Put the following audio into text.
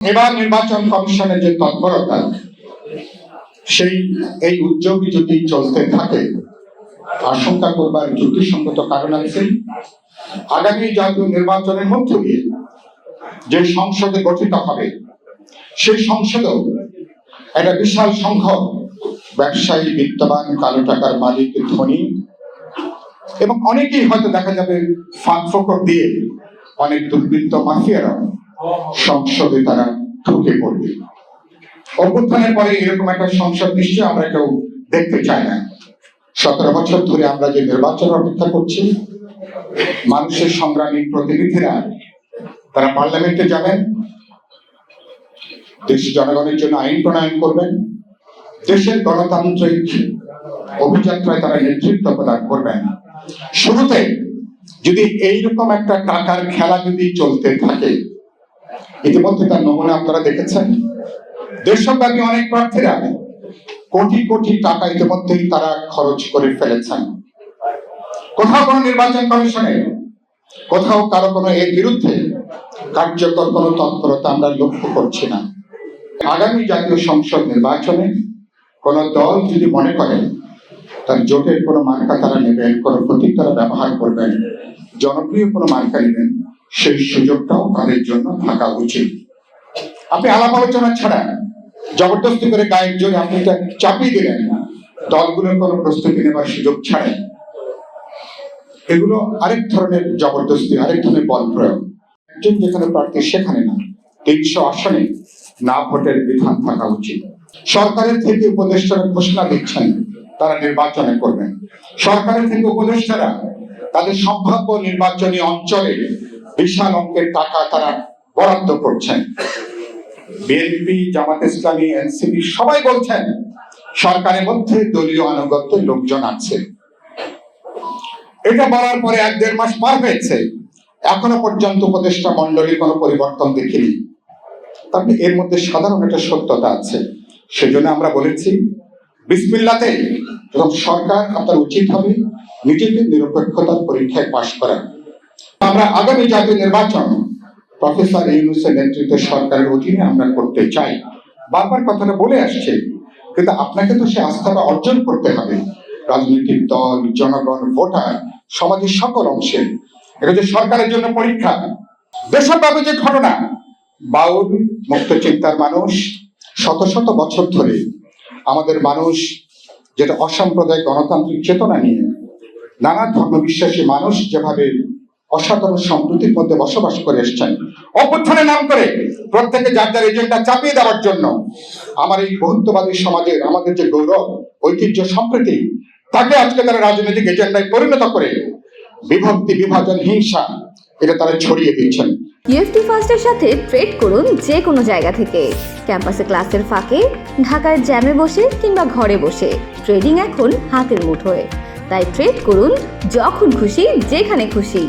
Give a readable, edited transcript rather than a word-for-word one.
এবার নির্বাচন কমিশনের যে তৎপরতা, এই উদ্যোগ যদি চলতে থাকে, আশঙ্কা করবার যুক্তিসঙ্গত কারণ আছে। আগামী জাতীয় নির্বাচনের মধ্য দিয়ে যে সংসদে গঠিত হবে, সেই সংসদেও একটা বিশাল সংখ্যক ব্যবসায়ী, বিত্তবান, কালো টাকার মালিক, ধনী এবং অনেকেই হয়তো দেখা যাবে ফাঁক ফোকর দিয়ে অনেক দুর্বৃত্ত মাফিয়ারা সংসদে তারা ঢুকে পড়বে। অভ্যুত্থানের পরে এরকম একটা সংসদ নিশ্চয়ই আমরা কেউ দেখতে চাই না। 17 বছর ধরে আমরা যে নির্বাচন অপেক্ষা করছি, মানুষের সংগ্রামী প্রতিনিধিরা তারা পার্লামেন্টে যাবেন, দেশ জনগণের জন্য আইন প্রণয়ন করবেন, দেশের গণতান্ত্রিক অভিযাত্রায় তারা নেতৃত্ব প্রদান করবেন। শুরুতে যদি এইরকম একটা টাকার খেলা যদি চলতে থাকে, ইতিমধ্যে তার নমুনা আপনারা দেখেছেন। দেশব্যাপী অনেক প্রার্থীরা কোটি কোটি টাকা ইতিমধ্যেই তারা খরচ করে ফেলেছেন। কোথাও কোনো নির্বাচন কমিশনে, কোথাও কারো কোনো এর বিরুদ্ধে কার্যকর কোনো তৎপরতা আমরা লক্ষ্য করছি না। আগামী জাতীয় সংসদ নির্বাচনে কোন দল যদি মনে করেন তার জোটের কোনো মার্কা তারা নেবেন, কোনো প্রতীক তারা ব্যবহার করবেন, জনপ্রিয় কোনো মার্কা নেবেন, সেই সুযোগটাও তাদের জন্য থাকা উচিত। আপনি আলাপ আলোচনা ছাড়া জবরদস্তি করে গায়ের জোরে আপনি এটা চাপিয়ে দিলেন, দলগুলোর কোনো প্রস্তুতি নেবার সুযোগ ছাড়েন, এগুলো আরেক ধরনের জবরদস্তি, আরেক ধরনের বল প্রয়োগ। একজন যেখানে প্রার্থী সেখানে না, 300 আসনে না ভোটের বিধান থাকা উচিত। সরকারের থেকে উপদেষ্টারা ঘোষণা দিচ্ছেন তারা নির্বাচনে করবেন। সরকারের থেকে উপদেষ্টারা তাদের সম্ভাব্য নির্বাচনী অঞ্চলে বিশাল অঙ্কের টাকা তারা বরাদ্দ করছেন। বিএনপি, জামাত ইসলামী, এনসিপি সবাই বলছেন সরকারের মধ্যে দলীয় আনুগত্যের লোকজন আছে। এটা বলার পরে 1-1.5 মাস পার হয়েছে, এখনো পর্যন্ত উপদেষ্টা মন্ডলীর কোনো পরিবর্তন দেখিনি। তারপরে এর মধ্যে সাধারণ একটা সত্যতা আছে। সেজন্য আমরা বলেছি বিসমিল্লাতে যখন সরকার, আপনার উচিত হবে নিজেদের নিরপেক্ষতার পরীক্ষায় পাশ করা। আমরা আগামী জাতীয় নির্বাচন প্রফেসর ইউনূসের নেতৃত্বে সরকারের অধীনে আমরা করতে চাই। বারবার কথাটা বলে আসছে, কিন্তু আপনাকে তো সে আস্থাটা অর্জন করতে হবে। রাজনৈতিক দল, জনগণ, ভোটার, সমাজের সকল অংশে এটা যে সরকারের জন্য পরীক্ষা। দেশব্যাপী যে ঘটনা, বাউল মুক্ত চিন্তার মানুষ, শত শত বছর ধরে আমাদের মানুষ যেটা অসাম্প্রদায়িক গণতান্ত্রিক চেতনা নিয়ে নানা ধর্মবিশ্বাসী মানুষ যেভাবে অসাধারণ সম্প্রীতির মধ্যে বসবাস করে এসছেন, অভ্যুত্থানের নাম করে প্রত্যেকে যার যার এজেন্ডা চাপিয়ে দেওয়ার জন্য আমার এই বহুত্ববাদী সমাজের আমাদের যে গৌরব, ঐতিহ্য, সম্প্রীতি, তাকে আজকে তারা রাজনৈতিক এজেন্ডায় পরিণত করে বিভক্তি, বিভাজন, হিংসা এটা তারা ছড়িয়ে দিচ্ছেন। ইউএফটি ফার্স্টের সাথে ট্রেড করুন যে কোনো জায়গা থেকে। ক্যাম্পাসে ক্লাসের ফাঁকে, ঢাকার জ্যামে বসে কিংবা ঘরে বসে, ট্রেডিং এখন হাতের মুঠোয়। তাই ট্রেড করুন যখন খুশি, যেখানে খুশি।